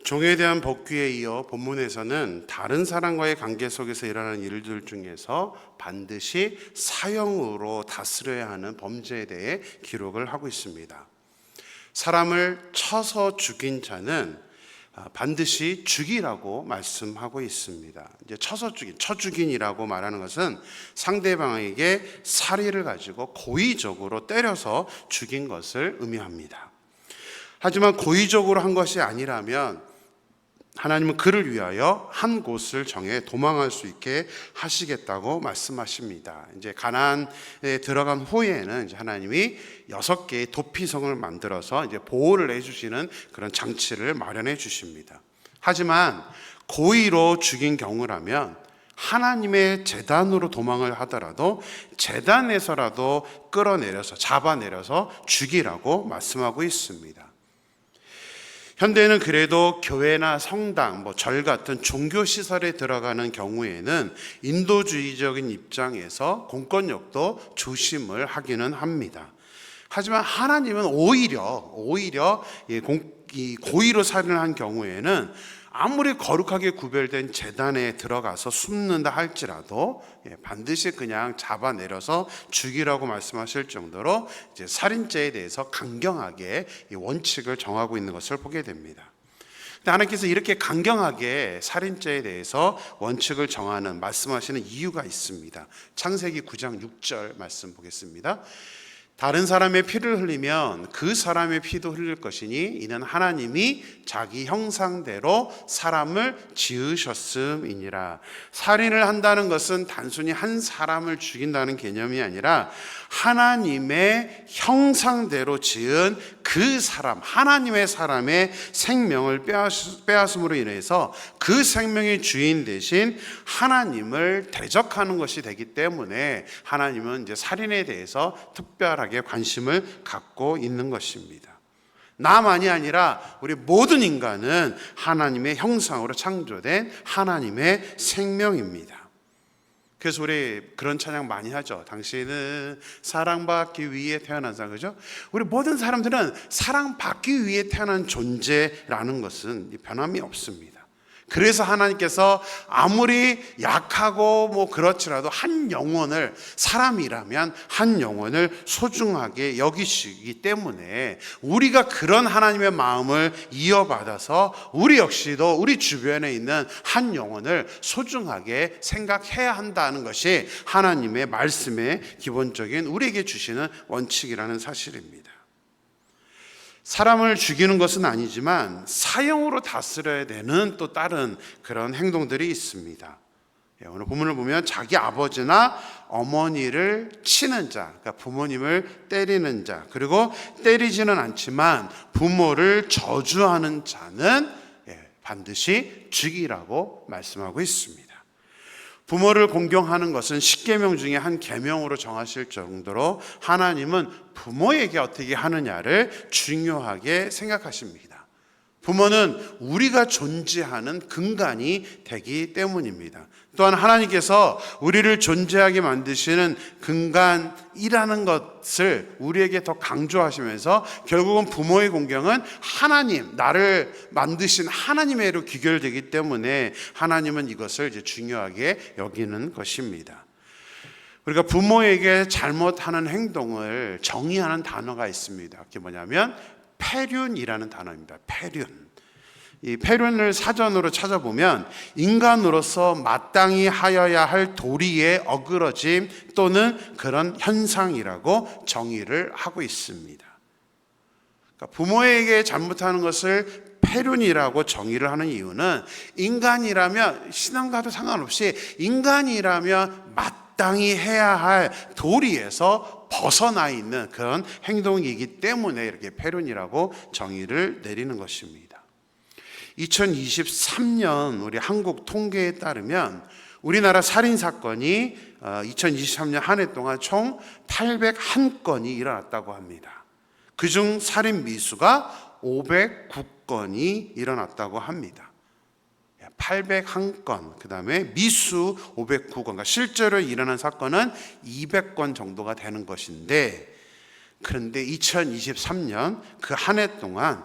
종에 대한 법규에 이어 본문에서는 다른 사람과의 관계 속에서 일어나는 일들 중에서 반드시 사형으로 다스려야 하는 범죄에 대해 기록을 하고 있습니다. 사람을 쳐서 죽인 자는 반드시 죽이라고 말씀하고 있습니다. 이제 쳐서 죽인, 쳐죽인이라고 말하는 것은 상대방에게 사리를 가지고 고의적으로 때려서 죽인 것을 의미합니다. 하지만 고의적으로 한 것이 아니라면 하나님은 그를 위하여 한 곳을 정해 도망할 수 있게 하시겠다고 말씀하십니다. 이제 가나안에 들어간 후에는 이제 하나님이 6개의 도피성을 만들어서 이제 보호를 해주시는 그런 장치를 마련해 주십니다. 하지만 고의로 죽인 경우라면 하나님의 제단으로 도망을 하더라도 제단에서라도 끌어내려서 잡아내려서 죽이라고 말씀하고 있습니다. 현대는 그래도 교회나 성당, 절 같은 종교시설에 들어가는 경우에는 인도주의적인 입장에서 공권력도 조심을 하기는 합니다. 하지만 하나님은 오히려 이 고의로 살인을 한 경우에는 아무리 거룩하게 구별된 제단에 들어가서 숨는다 할지라도 반드시 그냥 잡아내려서 죽이라고 말씀하실 정도로 이제 살인죄에 대해서 강경하게 원칙을 정하고 있는 것을 보게 됩니다. 근데 하나님께서 이렇게 강경하게 살인죄에 대해서 원칙을 정하는 말씀하시는 이유가 있습니다. 창세기 9장 6절 말씀 보겠습니다. 다른 사람의 피를 흘리면 그 사람의 피도 흘릴 것이니 이는 하나님이 자기 형상대로 사람을 지으셨음이니라. 살인을 한다는 것은 단순히 한 사람을 죽인다는 개념이 아니라 하나님의 형상대로 지은 그 사람, 하나님의 사람의 생명을 빼앗음으로 인해서 그 생명의 주인 대신 하나님을 대적하는 것이 되기 때문에 하나님은 이제 살인에 대해서 특별하게 관심을 갖고 있는 것입니다. 나만이 아니라 우리 모든 인간은 하나님의 형상으로 창조된 하나님의 생명입니다. 그래서 우리 그런 찬양 많이 하죠. 당신은 사랑받기 위해 태어난 사람, 그죠? 우리 모든 사람들은 사랑받기 위해 태어난 존재라는 것은 변함이 없습니다. 그래서 하나님께서 아무리 약하고 그렇지라도 한 영혼을, 사람이라면 한 영혼을 소중하게 여기시기 때문에 우리가 그런 하나님의 마음을 이어받아서 우리 역시도 우리 주변에 있는 한 영혼을 소중하게 생각해야 한다는 것이 하나님의 말씀의 기본적인 우리에게 주시는 원칙이라는 사실입니다. 사람을 죽이는 것은 아니지만 사형으로 다스려야 되는 또 다른 그런 행동들이 있습니다. 오늘 본문을 보면 자기 아버지나 어머니를 치는 자, 그러니까 부모님을 때리는 자, 그리고 때리지는 않지만 부모를 저주하는 자는 반드시 죽이라고 말씀하고 있습니다. 부모를 공경하는 것은 십계명 중에 한 계명으로 정하실 정도로 하나님은 부모에게 어떻게 하느냐를 중요하게 생각하십니다. 부모는 우리가 존재하는 근간이 되기 때문입니다. 또한 하나님께서 우리를 존재하게 만드시는 근간이라는 것을 우리에게 더 강조하시면서 결국은 부모의 공경은 하나님, 나를 만드신 하나님의로 귀결되기 때문에 하나님은 이것을 이제 중요하게 여기는 것입니다. 우리가 부모에게 잘못하는 행동을 정의하는 단어가 있습니다. 그게 뭐냐면 패륜이라는 단어입니다. 패륜. 이 패륜을 사전으로 찾아보면 인간으로서 마땅히 하여야 할 도리의 어그러짐 또는 그런 현상이라고 정의를 하고 있습니다. 그러니까 부모에게 잘못하는 것을 패륜이라고 정의를 하는 이유는 인간이라면, 신앙과도 상관없이 인간이라면 마땅히 해야 할 도리에서 벗어나 있는 그런 행동이기 때문에 이렇게 패륜이라고 정의를 내리는 것입니다. 2023년 우리 한국 통계에 따르면 우리나라 살인사건이 2023년 한 해 동안 총 801건이 일어났다고 합니다. 그중 살인 미수가 509건이 일어났다고 합니다. 801건, 그 다음에 미수 509건, 그러니까 실제로 일어난 사건은 200건 정도가 되는 것인데, 그런데 2023년 그 한 해 동안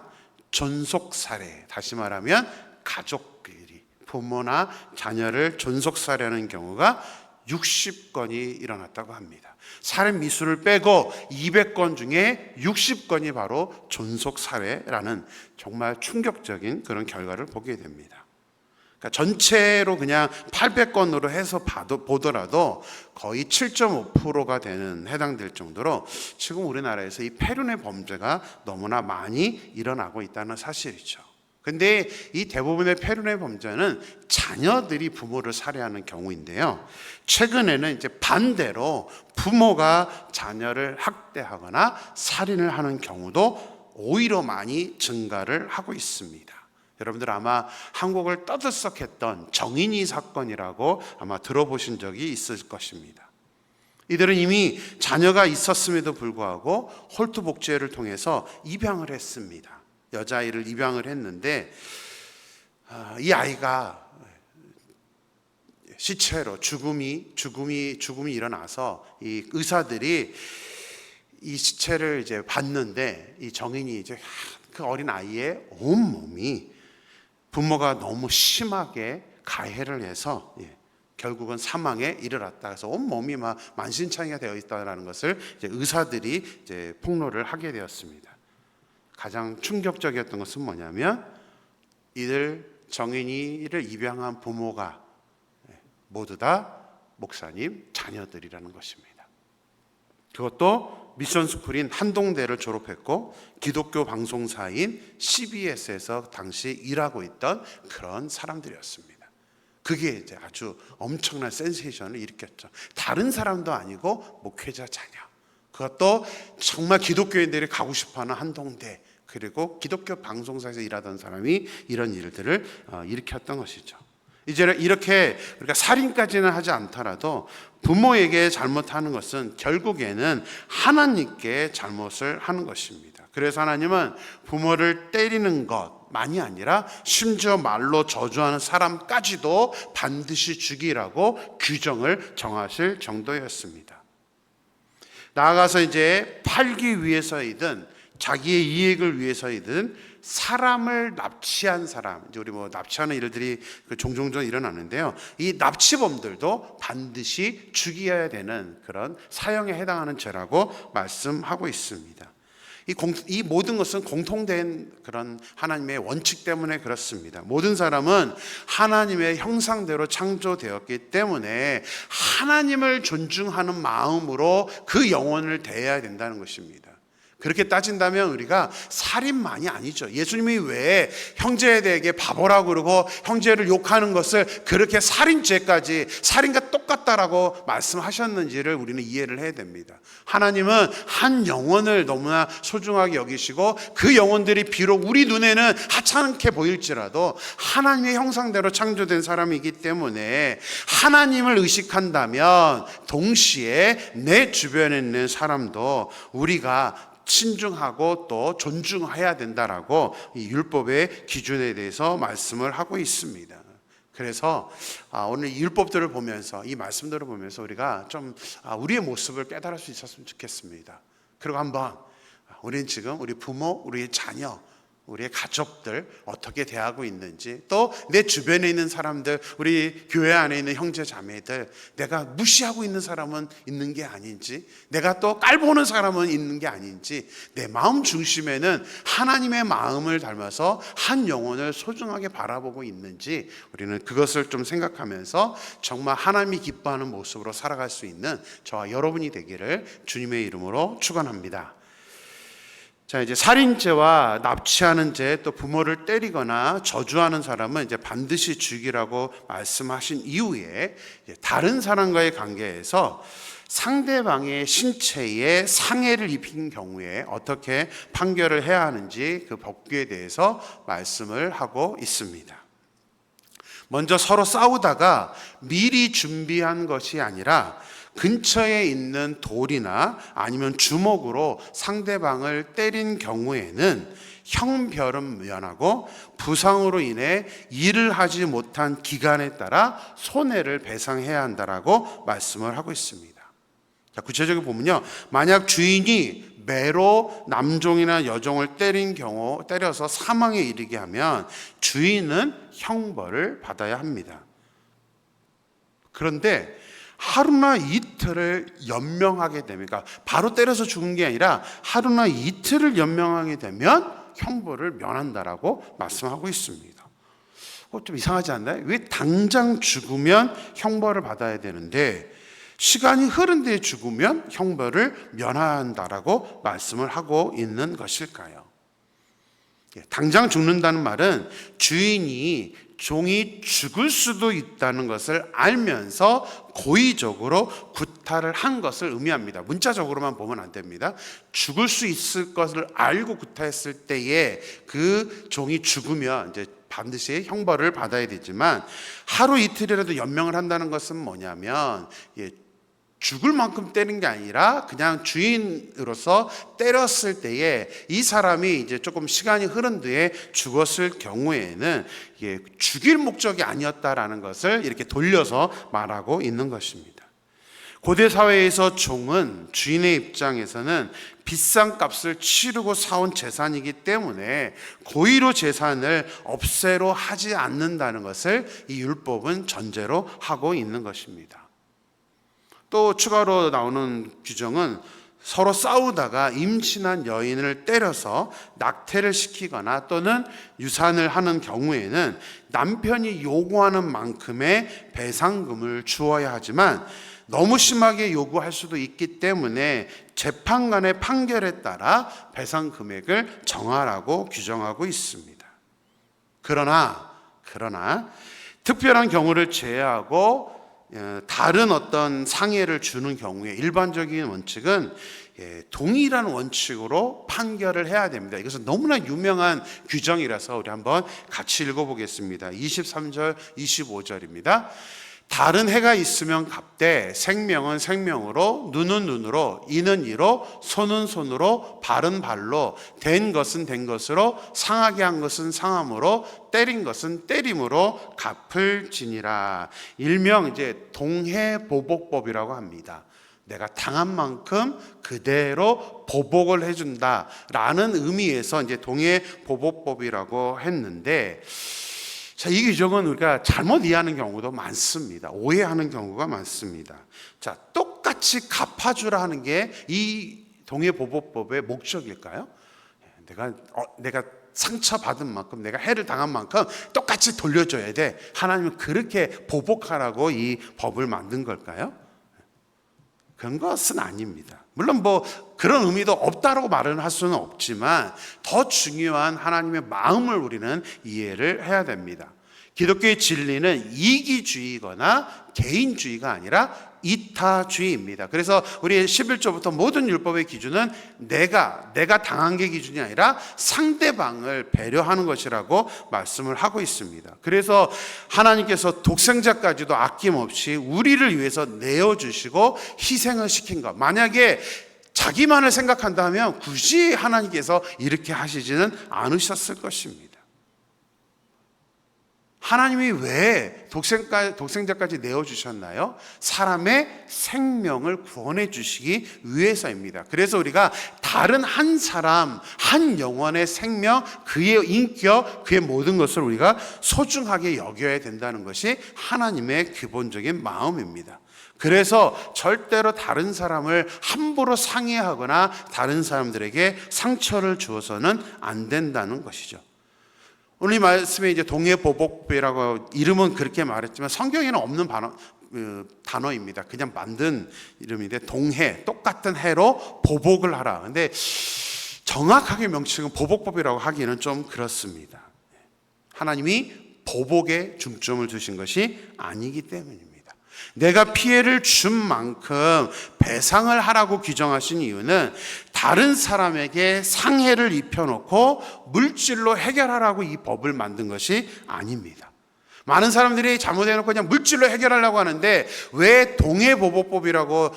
존속 살해, 다시 말하면 가족끼리 부모나 자녀를 존속 살해하는 경우가 60건이 일어났다고 합니다. 살인 미수를 빼고 200건 중에 60건이 바로 존속 살해라는 정말 충격적인 그런 결과를 보게 됩니다. 그러니까 전체로 그냥 800건으로 해서 보더라도 거의 7.5%가 되는 해당될 정도로 지금 우리나라에서 이 폐륜의 범죄가 너무나 많이 일어나고 있다는 사실이죠. 근데 이 대부분의 폐륜의 범죄는 자녀들이 부모를 살해하는 경우인데요. 최근에는 이제 반대로 부모가 자녀를 학대하거나 살인을 하는 경우도 오히려 많이 증가를 하고 있습니다. 여러분들 아마 한국을 떠들썩했던 정인이 사건이라고 아마 들어보신 적이 있을 것입니다. 이들은 이미 자녀가 있었음에도 불구하고 홀투복제를 통해서 입양을 했습니다. 여자아이를 입양을 했는데 이 아이가 시체로 죽음이 일어나서 이 의사들이 이 시체를 이제 봤는데 이 정인이 이제 그 어린 아이의 온 몸이 부모가 너무 심하게 가해를 해서 결국은 사망에 이르렀다. 그래서 온 몸이 막 만신창이가 되어 있다는 것을 이제 의사들이 이제 폭로를 하게 되었습니다. 가장 충격적이었던 것은 뭐냐면 이들 정인이를 입양한 부모가 모두 다 목사님 자녀들이라는 것입니다. 그것도 미션스쿨인 한동대를 졸업했고 기독교 방송사인 CBS에서 당시 일하고 있던 그런 사람들이었습니다. 그게 이제 아주 엄청난 센세이션을 일으켰죠. 다른 사람도 아니고 목회자 자녀, 그것도 정말 기독교인들이 가고 싶어하는 한동대, 그리고 기독교 방송사에서 일하던 사람이 이런 일들을 일으켰던 것이죠. 이제 이렇게 우리가 살인까지는 하지 않더라도 부모에게 잘못하는 것은 결국에는 하나님께 잘못을 하는 것입니다. 그래서 하나님은 부모를 때리는 것만이 아니라 심지어 말로 저주하는 사람까지도 반드시 죽이라고 규정을 정하실 정도였습니다. 나아가서 이제 팔기 위해서이든 자기의 이익을 위해서이든 사람을 납치한 사람, 이제 우리 납치하는 일들이 종종 일어나는데요. 이 납치범들도 반드시 죽여야 되는 그런 사형에 해당하는 죄라고 말씀하고 있습니다. 이 모든 것은 공통된 그런 하나님의 원칙 때문에 그렇습니다. 모든 사람은 하나님의 형상대로 창조되었기 때문에 하나님을 존중하는 마음으로 그 영혼을 대해야 된다는 것입니다. 그렇게 따진다면 우리가 살인만이 아니죠. 예수님이 왜 형제에게 바보라고 그러고 형제를 욕하는 것을 그렇게 살인죄까지 살인과 똑같다라고 말씀하셨는지를 우리는 이해를 해야 됩니다. 하나님은 한 영혼을 너무나 소중하게 여기시고 그 영혼들이 비록 우리 눈에는 하찮게 보일지라도 하나님의 형상대로 창조된 사람이기 때문에 하나님을 의식한다면 동시에 내 주변에 있는 사람도 우리가 신중하고 또 존중해야 된다라고 이 율법의 기준에 대해서 말씀을 하고 있습니다. 그래서 오늘 이 율법들을 보면서 이 말씀들을 보면서 우리가 좀 우리의 모습을 깨달을 수 있었으면 좋겠습니다. 그리고 한번 우리는 지금 우리 부모, 우리의 자녀, 우리의 가족들 어떻게 대하고 있는지, 또 내 주변에 있는 사람들, 우리 교회 안에 있는 형제 자매들, 내가 무시하고 있는 사람은 있는 게 아닌지, 내가 또 깔보는 사람은 있는 게 아닌지, 내 마음 중심에는 하나님의 마음을 닮아서 한 영혼을 소중하게 바라보고 있는지 우리는 그것을 좀 생각하면서 정말 하나님이 기뻐하는 모습으로 살아갈 수 있는 저와 여러분이 되기를 주님의 이름으로 축원합니다. 자, 이제 살인죄와 납치하는 죄, 또 부모를 때리거나 저주하는 사람은 이제 반드시 죽이라고 말씀하신 이후에 다른 사람과의 관계에서 상대방의 신체에 상해를 입힌 경우에 어떻게 판결을 해야 하는지 그 법규에 대해서 말씀을 하고 있습니다. 먼저 서로 싸우다가 미리 준비한 것이 아니라 근처에 있는 돌이나 아니면 주먹으로 상대방을 때린 경우에는 형벌은 면하고 부상으로 인해 일을 하지 못한 기간에 따라 손해를 배상해야 한다라고 말씀을 하고 있습니다. 자, 구체적으로 보면요, 만약 주인이 매로 남종이나 여종을 때려서 사망에 이르게 하면 주인은 형벌을 받아야 합니다. 그런데 하루나 이틀을 연명하게 됩니다. 바로 때려서 죽은 게 아니라 하루나 이틀을 연명하게 되면 형벌을 면한다라고 말씀하고 있습니다. 좀 이상하지 않나요? 왜 당장 죽으면 형벌을 받아야 되는데 시간이 흐른 뒤에 죽으면 형벌을 면한다라고 말씀을 하고 있는 것일까요? 당장 죽는다는 말은 주인이 종이 죽을 수도 있다는 것을 알면서 고의적으로 구타를 한 것을 의미합니다. 문자적으로만 보면 안 됩니다. 죽을 수 있을 것을 알고 구타했을 때에 그 종이 죽으면 이제 반드시 형벌을 받아야 되지만 하루 이틀이라도 연명을 한다는 것은 뭐냐면 죽을 만큼 때린 게 아니라 그냥 주인으로서 때렸을 때에 이 사람이 이제 조금 시간이 흐른 뒤에 죽었을 경우에는 죽일 목적이 아니었다라는 것을 이렇게 돌려서 말하고 있는 것입니다. 고대 사회에서 종은 주인의 입장에서는 비싼 값을 치르고 사온 재산이기 때문에 고의로 재산을 없애로 하지 않는다는 것을 이 율법은 전제로 하고 있는 것입니다. 또 추가로 나오는 규정은 서로 싸우다가 임신한 여인을 때려서 낙태를 시키거나 또는 유산을 하는 경우에는 남편이 요구하는 만큼의 배상금을 주어야 하지만 너무 심하게 요구할 수도 있기 때문에 재판관의 판결에 따라 배상 금액을 정하라고 규정하고 있습니다. 그러나 특별한 경우를 제외하고 다른 어떤 상해를 주는 경우에 일반적인 원칙은 동일한 원칙으로 판결을 해야 됩니다. 이것은 너무나 유명한 규정이라서 우리 한번 같이 읽어보겠습니다. 23절, 25절입니다. 다른 해가 있으면 갚되 생명은 생명으로, 눈은 눈으로, 이는 이로, 손은 손으로, 발은 발로, 된 것은 된 것으로, 상하게 한 것은 상함으로, 때린 것은 때림으로 갚을지니라. 일명 이제 동해보복법이라고 합니다. 내가 당한 만큼 그대로 보복을 해준다라는 의미에서 이제 동해보복법이라고 했는데, 자, 이 규정은 우리가 잘못 이해하는 경우도 많습니다. 오해하는 경우가 많습니다. 자, 똑같이 갚아주라 하는 게 이 동해보복법의 목적일까요? 내가 상처받은 만큼, 내가 해를 당한 만큼 똑같이 돌려줘야 돼. 하나님은 그렇게 보복하라고 이 법을 만든 걸까요? 그런 것은 아닙니다. 물론 그런 의미도 없다라고 말은 할 수는 없지만 더 중요한 하나님의 마음을 우리는 이해를 해야 됩니다. 기독교의 진리는 이기주의거나 개인주의가 아니라 이타주의입니다. 그래서 우리 11조부터 모든 율법의 기준은 내가 당한 게 기준이 아니라 상대방을 배려하는 것이라고 말씀을 하고 있습니다. 그래서 하나님께서 독생자까지도 아낌없이 우리를 위해서 내어주시고 희생을 시킨 것, 만약에 자기만을 생각한다면 굳이 하나님께서 이렇게 하시지는 않으셨을 것입니다. 하나님이 왜 독생자까지 내어주셨나요? 사람의 생명을 구원해 주시기 위해서입니다. 그래서 우리가 다른 한 사람, 한 영혼의 생명, 그의 인격, 그의 모든 것을 우리가 소중하게 여겨야 된다는 것이 하나님의 기본적인 마음입니다. 그래서 절대로 다른 사람을 함부로 상해하거나 다른 사람들에게 상처를 주어서는 안 된다는 것이죠. 오늘 이 말씀에 이제 동해보복법이라고 이름은 그렇게 말했지만 성경에는 없는 단어입니다. 그냥 만든 이름인데 동해, 똑같은 해로 보복을 하라. 근데 정확하게 명칭은 보복법이라고 하기에는 좀 그렇습니다. 하나님이 보복에 중점을 두신 것이 아니기 때문입니다. 내가 피해를 준 만큼 배상을 하라고 규정하신 이유는 다른 사람에게 상해를 입혀놓고 물질로 해결하라고 이 법을 만든 것이 아닙니다. 많은 사람들이 잘못해놓고 그냥 물질로 해결하려고 하는데 왜 동해보복법이라고,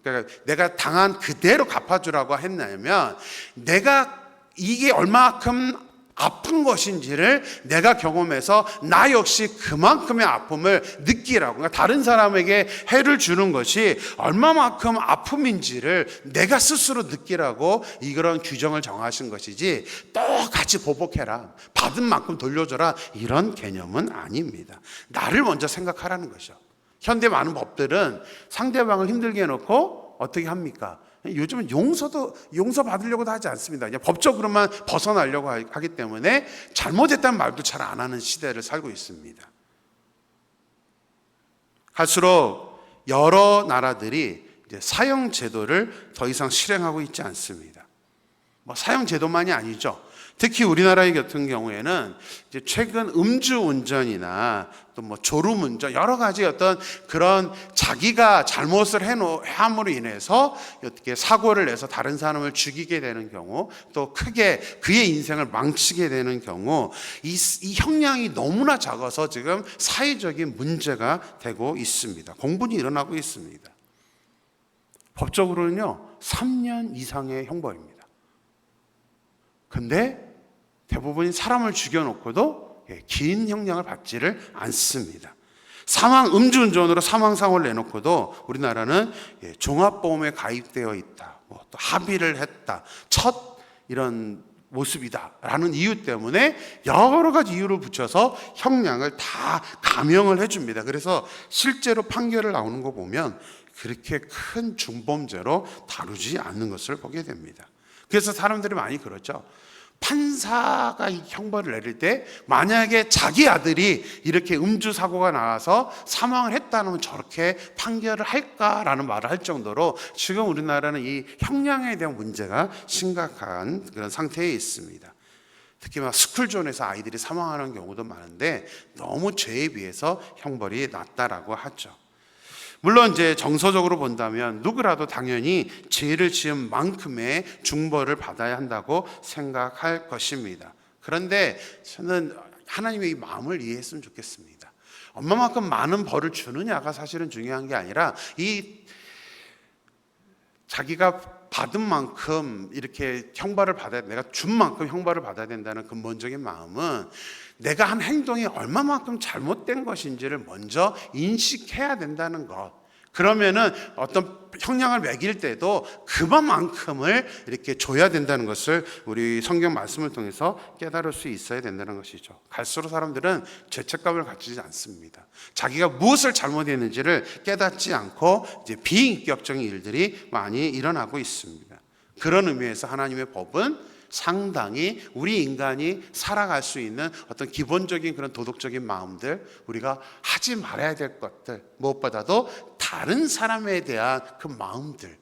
그러니까 내가 당한 그대로 갚아주라고 했냐면 내가 이게 얼마큼 아픈 것인지를 내가 경험해서 나 역시 그만큼의 아픔을 느끼라고, 그러니까 다른 사람에게 해를 주는 것이 얼마만큼 아픔인지를 내가 스스로 느끼라고 이런 규정을 정하신 것이지, 똑같이 보복해라, 받은 만큼 돌려줘라, 이런 개념은 아닙니다. 나를 먼저 생각하라는 거죠. 현대 많은 법들은 상대방을 힘들게 해놓고 어떻게 합니까? 요즘은 용서 받으려고도 하지 않습니다. 그냥 법적으로만 벗어나려고 하기 때문에 잘못했다는 말도 잘 안 하는 시대를 살고 있습니다. 갈수록 여러 나라들이 이제 사형 제도를 더 이상 실행하고 있지 않습니다. 사형 제도만이 아니죠. 특히 우리나라 같은 경우에는 이제 최근 음주운전이나 또 졸음운전, 여러 가지 어떤 그런 자기가 잘못을 함으로 인해서 어떻게 사고를 내서 다른 사람을 죽이게 되는 경우, 또 크게 그의 인생을 망치게 되는 경우, 이 형량이 너무나 작아서 지금 사회적인 문제가 되고 있습니다. 공분이 일어나고 있습니다. 법적으로는요 3년 이상의 형벌입니다. 근데 대부분이 사람을 죽여놓고도 긴 형량을 받지를 않습니다. 음주운전으로 사망상을 내놓고도 우리나라는 종합보험에 가입되어 있다, 또 합의를 했다, 첫 이런 모습이다라는 이유 때문에 여러 가지 이유를 붙여서 형량을 다 감형을 해줍니다. 그래서 실제로 판결을 나오는 거 보면 그렇게 큰 중범죄로 다루지 않는 것을 보게 됩니다. 그래서 사람들이 많이 그러죠. 판사가 이 형벌을 내릴 때 만약에 자기 아들이 이렇게 음주 사고가 나와서 사망을 했다면 저렇게 판결을 할까라는 말을 할 정도로 지금 우리나라는 이 형량에 대한 문제가 심각한 그런 상태에 있습니다. 특히 스쿨존에서 아이들이 사망하는 경우도 많은데 너무 죄에 비해서 형벌이 낮다라고 하죠. 물론 이제 정서적으로 본다면 누구라도 당연히 죄를 지은 만큼의 중벌을 받아야 한다고 생각할 것입니다. 그런데 저는 하나님의 이 마음을 이해했으면 좋겠습니다. 얼마만큼 많은 벌을 주느냐가 사실은 중요한 게 아니라 이 자기가 받은 만큼 이렇게 형벌을 받아야, 내가 준 만큼 형벌을 받아야 된다는 근본적인 마음은 내가 한 행동이 얼마만큼 잘못된 것인지를 먼저 인식해야 된다는 것. 그러면은 어떤 형량을 매길 때도 그만큼을 이렇게 줘야 된다는 것을 우리 성경 말씀을 통해서 깨달을 수 있어야 된다는 것이죠. 갈수록 사람들은 죄책감을 가지지 않습니다. 자기가 무엇을 잘못했는지를 깨닫지 않고 이제 비인격적인 일들이 많이 일어나고 있습니다. 그런 의미에서 하나님의 법은 상당히 우리 인간이 살아갈 수 있는 어떤 기본적인 그런 도덕적인 마음들, 우리가 하지 말아야 될 것들, 무엇보다도 다른 사람에 대한 그 마음들,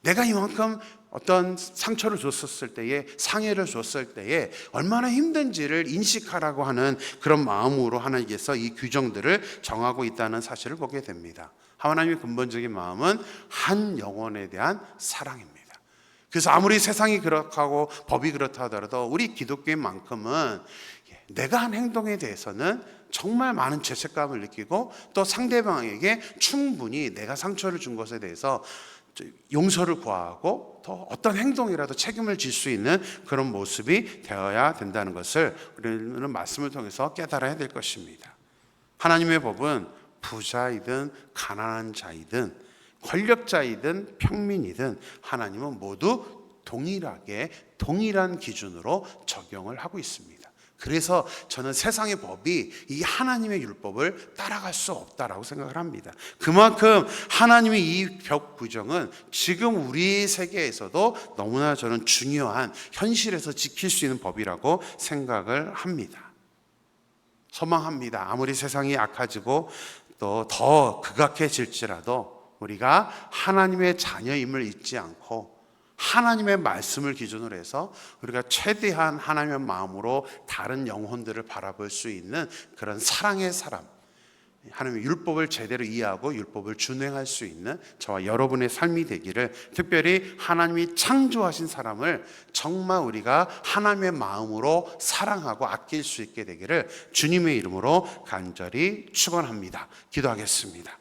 내가 이만큼 어떤 상처를 줬었을 때에, 상해를 줬을 때에 얼마나 힘든지를 인식하라고 하는 그런 마음으로 하나님께서 이 규정들을 정하고 있다는 사실을 보게 됩니다. 하나님의 근본적인 마음은 한 영혼에 대한 사랑입니다. 그래서 아무리 세상이 그렇고 법이 그렇다 하더라도 우리 기독교인만큼은 내가 한 행동에 대해서는 정말 많은 죄책감을 느끼고, 또 상대방에게 충분히 내가 상처를 준 것에 대해서 용서를 구하고 또 어떤 행동이라도 책임을 질 수 있는 그런 모습이 되어야 된다는 것을 우리는 말씀을 통해서 깨달아야 될 것입니다. 하나님의 법은 부자이든 가난한 자이든 권력자이든 평민이든 하나님은 모두 동일한 기준으로 적용을 하고 있습니다. 그래서 저는 세상의 법이 이 하나님의 율법을 따라갈 수 없다라고 생각을 합니다. 그만큼 하나님의 이 법 규정은 지금 우리 세계에서도 너무나 저는 중요한, 현실에서 지킬 수 있는 법이라고 생각을 합니다. 소망합니다. 아무리 세상이 악해지고 또 더 극악해질지라도 우리가 하나님의 자녀임을 잊지 않고 하나님의 말씀을 기준으로 해서 우리가 최대한 하나님의 마음으로 다른 영혼들을 바라볼 수 있는 그런 사랑의 사람, 하나님의 율법을 제대로 이해하고 율법을 준행할 수 있는 저와 여러분의 삶이 되기를, 특별히 하나님이 창조하신 사람을 정말 우리가 하나님의 마음으로 사랑하고 아낄 수 있게 되기를 주님의 이름으로 간절히 축원합니다. 기도하겠습니다.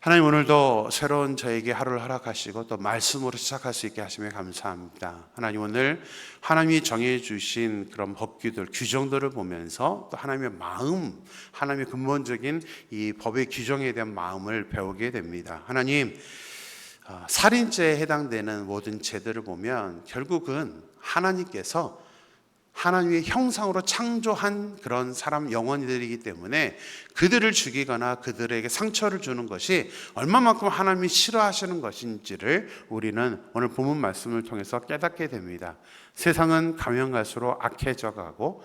하나님, 오늘도 새로운 저에게 하루를 허락하시고 또 말씀으로 시작할 수 있게 하시며 감사합니다. 하나님, 오늘 하나님이 정해 주신 그런 법규들, 규정들을 보면서 또 하나님의 마음, 하나님의 근본적인 이 법의 규정에 대한 마음을 배우게 됩니다. 하나님, 살인죄에 해당되는 모든 죄들을 보면 결국은 하나님께서 하나님의 형상으로 창조한 그런 사람 영혼들이기 때문에 그들을 죽이거나 그들에게 상처를 주는 것이 얼마만큼 하나님이 싫어하시는 것인지를 우리는 오늘 본문 말씀을 통해서 깨닫게 됩니다. 세상은 가면 갈수록 악해져 가고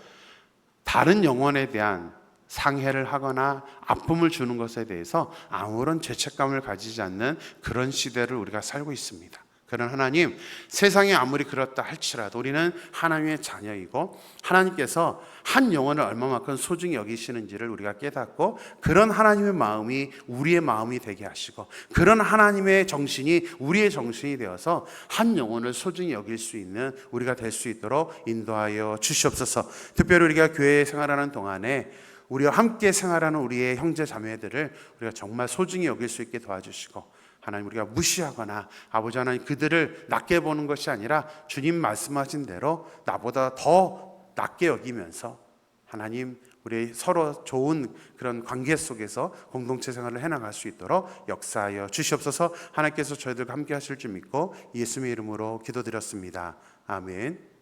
다른 영혼에 대한 상해를 하거나 아픔을 주는 것에 대해서 아무런 죄책감을 가지지 않는 그런 시대를 우리가 살고 있습니다. 그런 하나님, 세상이 아무리 그렇다 할지라도 우리는 하나님의 자녀이고 하나님께서 한 영혼을 얼마만큼 소중히 여기시는지를 우리가 깨닫고 그런 하나님의 마음이 우리의 마음이 되게 하시고 그런 하나님의 정신이 우리의 정신이 되어서 한 영혼을 소중히 여길 수 있는 우리가 될 수 있도록 인도하여 주시옵소서. 특별히 우리가 교회 생활하는 동안에 우리와 함께 생활하는 우리의 형제 자매들을 우리가 정말 소중히 여길 수 있게 도와주시고 하나님, 우리가 무시하거나 아버지 하나님 그들을 낮게 보는 것이 아니라 주님 말씀하신 대로 나보다 더 낮게 여기면서 하나님, 우리 서로 좋은 그런 관계 속에서 공동체 생활을 해나갈 수 있도록 역사하여 주시옵소서. 하나님께서 저희들과 함께 하실 줄 믿고 예수님의 이름으로 기도드렸습니다. 아멘.